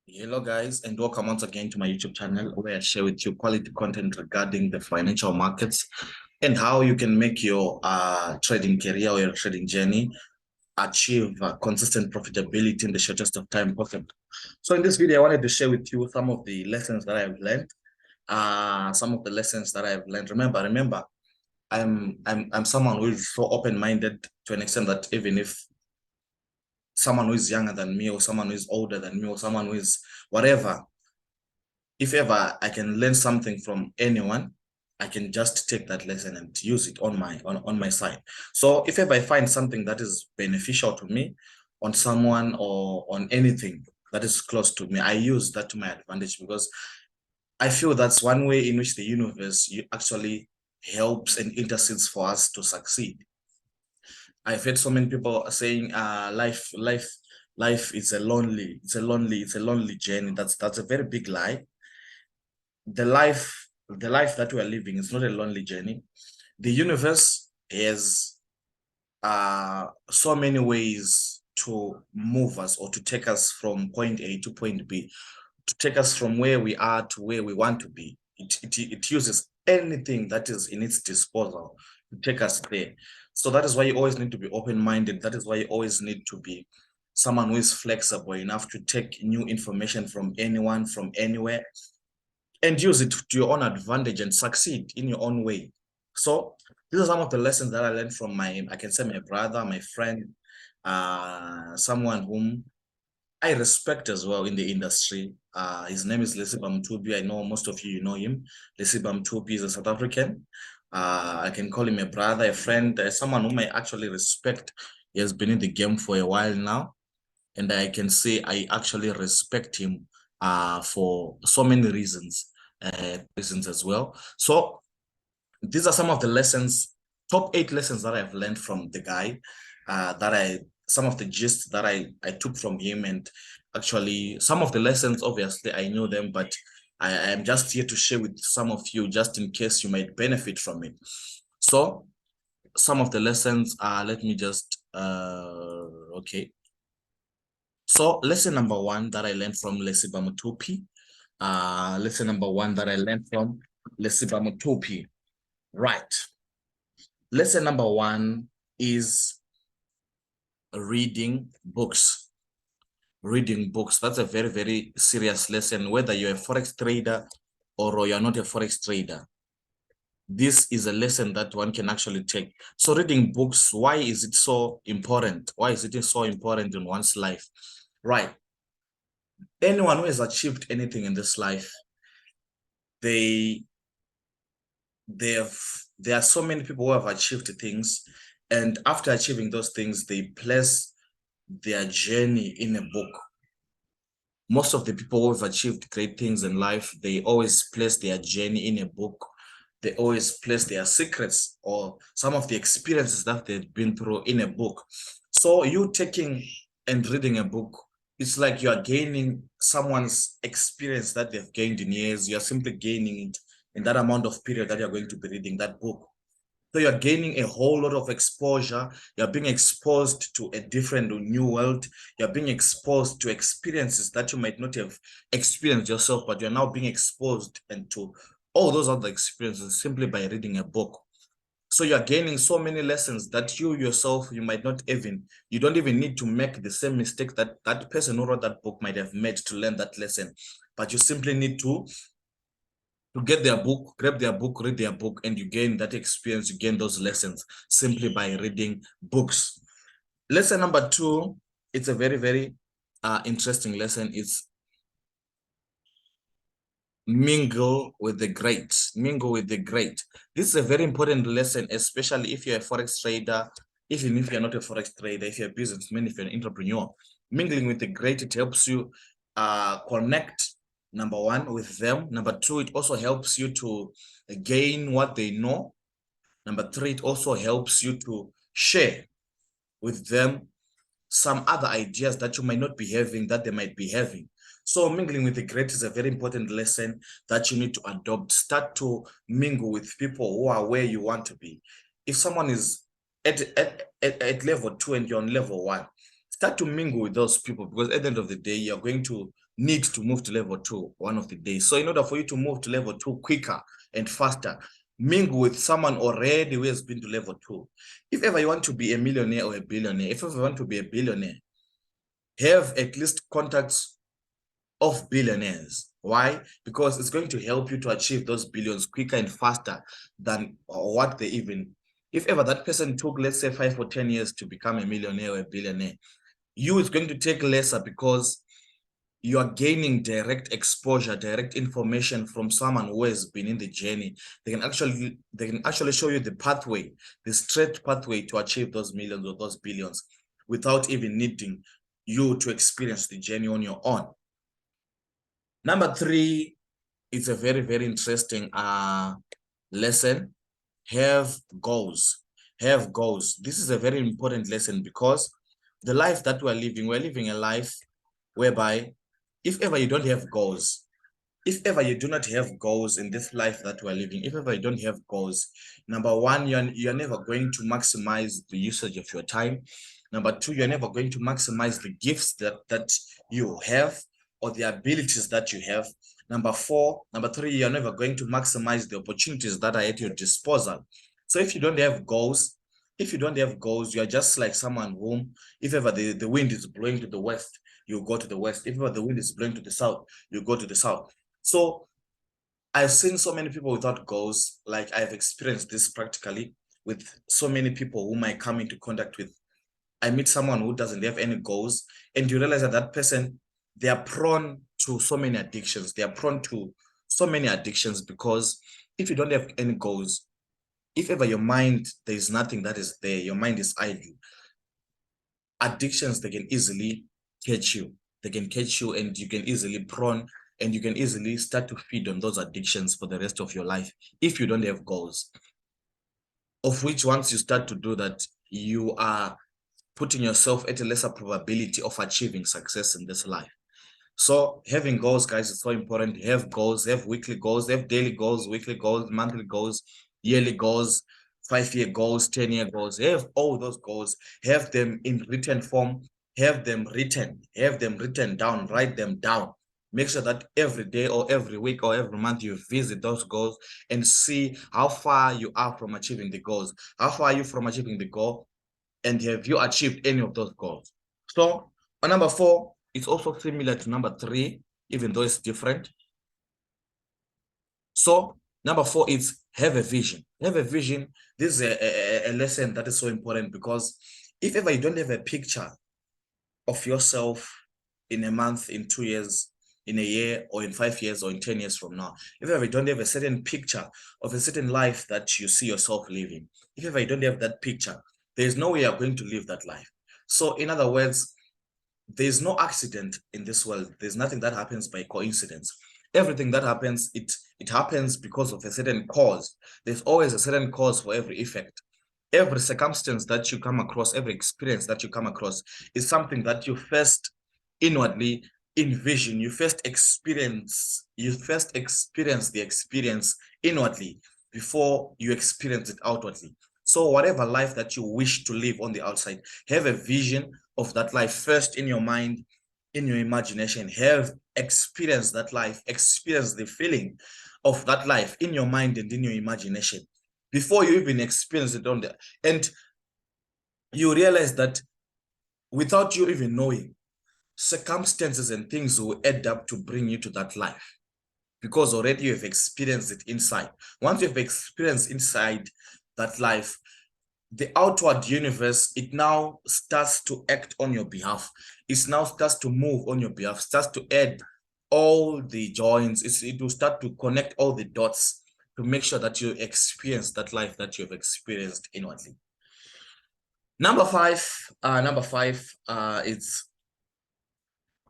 Hello guys, and welcome once again to my YouTube channel where I share with you quality content regarding the financial markets and how you can make your trading career or your trading journey achieve consistent profitability in the shortest of time possible. So in this video, I wanted to share with you some of the lessons that I've learned. Remember, I'm someone who is so open-minded to an extent that even if someone who is younger than me or someone who is older than me or someone who is whatever, if ever I can learn something from anyone, I can just take that lesson and use it on my side. So if ever I find something that is beneficial to me on someone or on anything that is close to me, I use that to my advantage because I feel that's one way in which the universe actually helps and intercedes for us to succeed. I've heard so many people saying life is a lonely journey. That's a very big lie. The life that we are living is not a lonely journey. The universe has so many ways to move us or to take us from point A to point B, to take us from where we are to where we want to be. It uses anything that is in its disposal to take us there. So that is why you always need to be open-minded. That is why you always need to be someone who is flexible enough to take new information from anyone, from anywhere, and use it to your own advantage and succeed in your own way. So these are some of the lessons that I learned from I can say my brother, my friend, someone whom I respect as well in the industry. His name is LESIBA MOTHUPI. I know most of you know him. LESIBA MOTHUPI is a South African. I can call him a brother, a friend, someone whom I actually respect. He has been in the game for a while now. And I can say I actually respect him for so many reasons as well. So these are some of the lessons, top 8 lessons that I've learned from the guy, some of the gist that I took from him. And actually some of the lessons, obviously I knew them, but I am just here to share with some of you just in case you might benefit from it. So some of the lessons are, let me just okay. So lesson number 1 that I learned from LESIBA MOTHUPI. Lesson number 1 that I learned from LESIBA MOTHUPI. Right. Lesson number 1 is reading books. Reading books. That's a very, very serious lesson, whether you're a forex trader or you're not a forex trader. This is a lesson that one can actually take. So reading books, why is it so important? Why is it so important in one's life? Right. Anyone who has achieved anything in this life, there are so many people who have achieved things, and after achieving those things, they place their journey in a book. Most of the people who have achieved great things in life, they always place their journey in a book. They always place their secrets or some of the experiences that they've been through in a book. So you taking and reading a book, it's like you are gaining someone's experience that they've gained in years. You're simply gaining it in that amount of period that you're going to be reading that book. So you're gaining a whole lot of exposure. You're being exposed to a different new world. You're being exposed to experiences that you might not have experienced yourself, but you're now being exposed into all those other experiences simply by reading a book. So you're gaining so many lessons that you yourself, you don't even need to make the same mistake that that person who wrote that book might have made to learn that lesson. But you simply need to get their book, grab their book, read their book, and you gain that experience, you gain those lessons simply by reading books. Lesson number 2, it's a very, very interesting lesson. It's mingle with the great. Mingle with the great. This is a very important lesson, especially if you're a forex trader, even if you're not a forex trader, if you're a businessman, if you're an entrepreneur. Mingling with the great, it helps you connect, number 1, with them. Number 2, it also helps you to gain what they know. Number 3, it also helps you to share with them some other ideas that you might not be having, that they might be having. So mingling with the great is a very important lesson that you need to adopt. Start to mingle with people who are where you want to be. If someone is at level 2 and you're on level 1, Start to mingle with those people, because at the end of the day, you're going to need to move to level 2 one of the days. So in order for you to move to level 2 quicker and faster, mingle with someone already who has been to level 2. If ever you want to be a millionaire or a billionaire, if ever you want to be a billionaire, have at least contacts of billionaires. Why? Because it's going to help you to achieve those billions quicker and faster than what they even, if ever that person took, let's say, 5 or 10 years to become a millionaire or a billionaire, you is going to take lesser, because you are gaining direct exposure, direct information from someone who has been in the journey. They can actually show you the pathway, the straight pathway to achieve those millions or those billions without even needing you to experience the journey on your own. Number 3, it's a very, very interesting lesson. Have goals. Have goals. This is a very important lesson, because the life that we're living a life whereby if ever you don't have goals, if ever you do not have goals in this life that we're living, if ever you don't have goals, number 1, you're never going to maximize the usage of your time. Number 2, you're never going to maximize the gifts that you have or the abilities that you have. Number 3, you're never going to maximize the opportunities that are at your disposal. So if you don't have goals, you're just like someone whom, if ever the wind is blowing to the west, you go to the west. If ever the wind is blowing to the south, you go to the south. So I've seen so many people without goals. Like, I've experienced this practically with so many people whom I come into contact with. I meet someone who doesn't have any goals, and you realize that that person, they are prone to so many addictions. They are prone to so many addictions, because if you don't have any goals, if ever your mind, there is nothing that is there, your mind is idle, addictions, they can easily catch you. They can catch you, and you can easily prone, and you can easily start to feed on those addictions for the rest of your life if you don't have goals. Of which, once you start to do that, you are putting yourself at a lesser probability of achieving success in this life. So having goals, guys, is so important. Have goals, have weekly goals, have daily goals, weekly goals, monthly goals, yearly goals, 5-year goals, 10-year goals. Have all those goals, have them in written form, have them written down, write them down. Make sure that every day or every week or every month you visit those goals and see how far you are from achieving the goals. How far are you from achieving the goal? And have you achieved any of those goals? So on number 4, it's also similar to number 3, even though it's different. So number 4 is have a vision. Have a vision. This is a lesson that is so important, because if ever you don't have a picture of yourself in a month, in 2 years, in a year, or in 5 years, or in 10 years from now, if ever you don't have a certain picture of a certain life that you see yourself living, if ever you don't have that picture, there's no way you're going to live that life. So in other words, there's no accident in this world. There's nothing that happens by coincidence. Everything that happens, it happens because of a certain cause. There's always a certain cause for every effect. Every circumstance that you come across, every experience that you come across is something that you first inwardly envision. You first experience the experience inwardly before you experience it outwardly. So whatever life that you wish to live on the outside, have a vision of that life first in your mind, in your imagination. Have experienced that life, experience the feeling of that life in your mind and in your imagination before you even experience it on there. And you realize that without you even knowing, circumstances and things will add up to bring you to that life, because already you have experienced it inside. Once you have experienced inside that life, the outward universe, it now starts to act on your behalf. It now starts to move on your behalf, starts to add all the joins. It will start to connect all the dots to make sure that you experience that life that you have experienced inwardly. Number 5,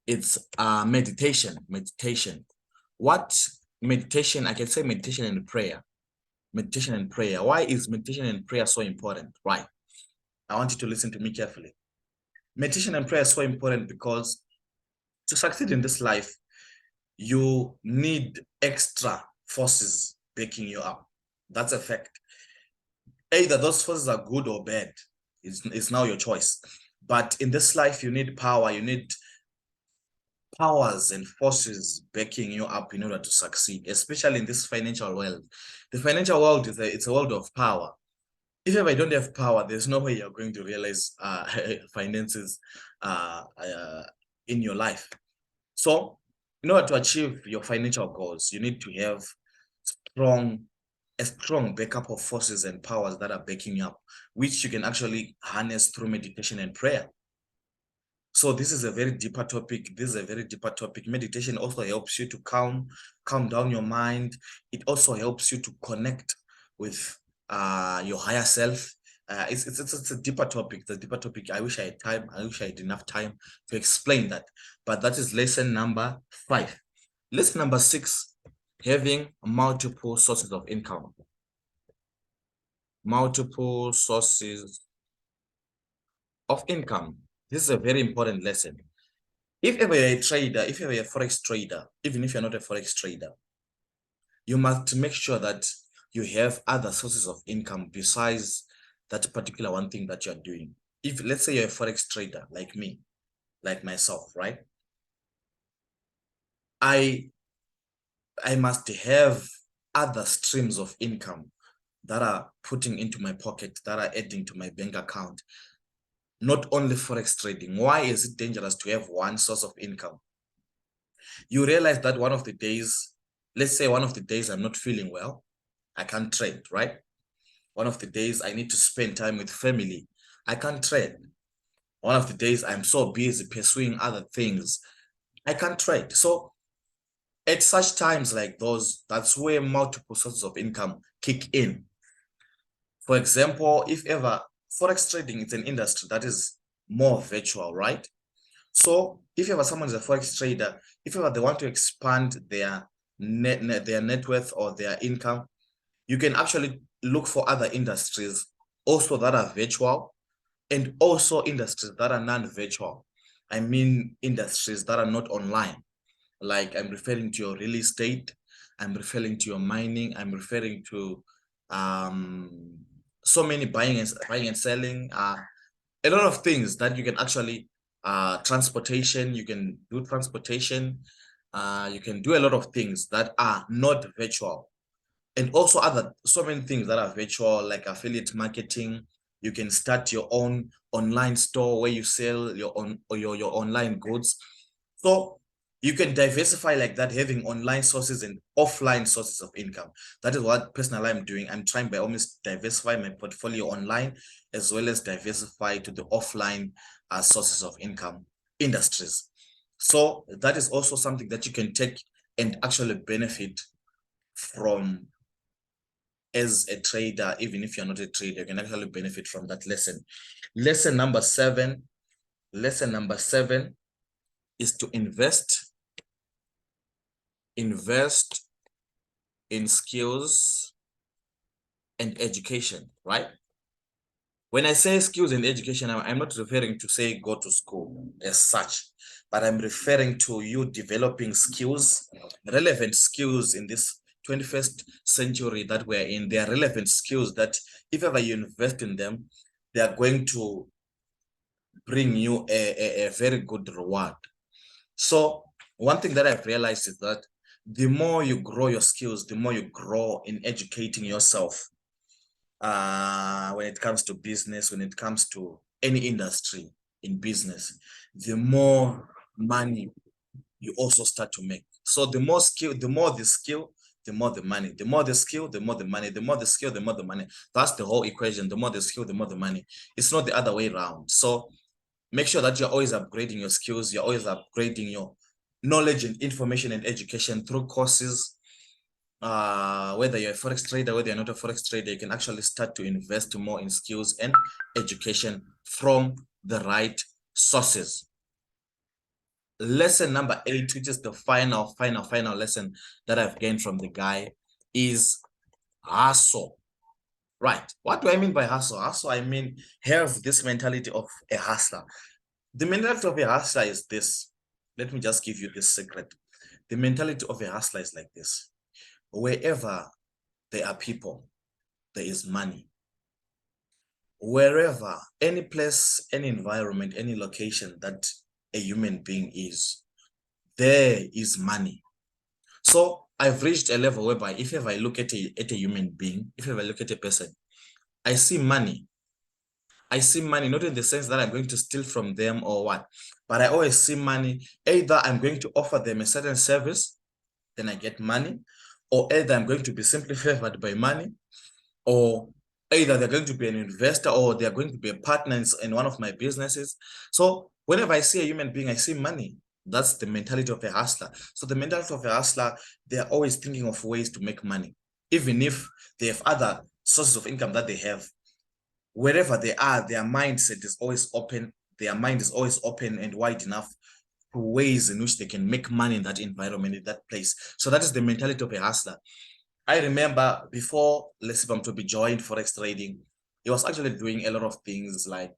it's meditation. What meditation? I can say meditation and prayer. Meditation and prayer. Why is meditation and prayer so important? Right. I want you to listen to me carefully. Meditation and prayer is so important because to succeed in this life, you need extra forces backing you up. That's a fact. Either those forces are good or bad. It's now your choice. But in this life, you need power, you need powers and forces backing you up in order to succeed, especially in this financial world. The financial world is it's a world of power. If ever you don't have power, there's no way you're going to realize finances in your life. So in order to achieve your financial goals, you need to have a strong backup of forces and powers that are backing you up, which you can actually harness through meditation and prayer. So this is a very deeper topic. This is a very deeper topic. Meditation also helps you to calm down your mind. It also helps you to connect with your higher self. It's a deeper topic. It's a deeper topic. I wish I had time. I wish I had enough time to explain that. But that is lesson number 5. Lesson number 6, having multiple sources of income. Multiple sources of income. This is a very important lesson. If ever you're a trader, if you're a forex trader, even if you're not a forex trader, you must make sure that you have other sources of income besides that particular one thing that you're doing. If let's say you're a forex trader like me, like myself, right? I must have other streams of income that are putting into my pocket, that are adding to my bank account. Not only forex trading. Why is it dangerous to have one source of income? You realize that one of the days, let's say one of the days I'm not feeling well, I can't trade, right? One of the days I need to spend time with family, I can't trade. One of the days I'm so busy pursuing other things, I can't trade. So at such times like those, that's where multiple sources of income kick in. For example, if ever forex trading is an industry that is more virtual, right? So if ever someone is a forex trader, if ever they want to expand their net worth or their income, you can actually look for other industries also that are virtual and also industries that are non-virtual. I mean industries that are not online. Like I'm referring to your real estate, I'm referring to your mining, I'm referring to so many buying and selling, a lot of things that you can actually transportation, you can do transportation, you can do a lot of things that are not virtual, and also other so many things that are virtual, like affiliate marketing. You can start your own online store where you sell your own or your online goods. So you can diversify like that, having online sources and offline sources of income. That is what personally I'm doing. I'm trying by almost diversify my portfolio online as well as diversify to the offline sources of income industries. So that is also something that you can take and actually benefit from as a trader. Even if you're not a trader, you can actually benefit from that lesson. Lesson number 7 is to invest in skills and education, right? When I say skills and education, I'm not referring to say go to school as such, but I'm referring to you developing skills, relevant skills in this 21st century that we're in. They are relevant skills that if ever you invest in them, they are going to bring you a very good reward. So one thing that I've realized is that the more you grow your skills, the more you grow in educating yourself when it comes to business, when it comes to any industry in business, the more money you also start to make. So the more skill, the more the skill, the more the money. The more the skill, the more the money. The more the skill, the more the money. That's the whole equation. The more the skill, the more the money. It's not the other way around. So make sure that you're always upgrading your skills. You're always upgrading your knowledge and information and education through courses. Whether you're a forex trader, whether you're not a forex trader, you can actually start to invest more in skills and education from the right sources. Lesson number 8, which is the final lesson that I've gained from the guy, is hustle. Right. What do I mean by hustle? Hustle, I mean have this mentality of a hustler. The mentality of a hustler is this. Let me just give you this secret. The mentality of a hustler is like this. Wherever there are people, there is money. wherever, any place, any environment, any location that a human being is, there is money. So I've reached a level whereby if ever I look at a human being, if ever I look at a person, I see money. I see money, not in the sense that I'm going to steal from them or what, but I always see money. Either I'm going to offer them a certain service, then I get money, or either I'm going to be simply favored by money, or either they're going to be an investor or they're going to be a partner in one of my businesses. So whenever I see a human being, I see money. That's the mentality of a hustler. So the mentality of a hustler, they're always thinking of ways to make money, even if they have other sources of income that they have. Wherever they are, their mindset is always open. Their mind is always open and wide enough to ways in which they can make money in that environment, in that place. So that is the mentality of a hustler. I remember before LESIBA to be joined forex trading, he was actually doing a lot of things like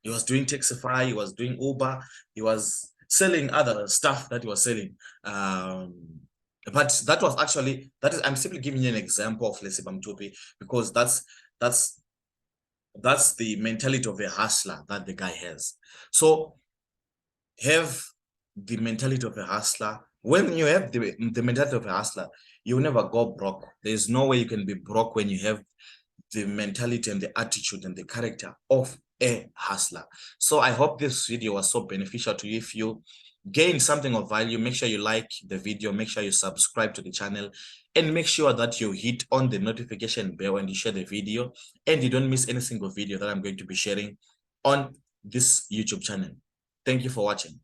he was doing Taxify, he was doing Uber, he was selling other stuff that he was selling. But that was actually, I'm simply giving you an example of LESIBA because that's the mentality of a hustler that the guy has. So have the mentality of a hustler. When you have the mentality of a hustler, you'll never go broke. There's no way you can be broke when you have the mentality and the attitude and the character of a hustler. So I hope this video was so beneficial to you. If you gain something of value, make sure you like the video, make sure you subscribe to the channel, and make sure that you hit on the notification bell and you share the video, and you don't miss any single video that I'm going to be sharing on this YouTube channel. Thank you for watching.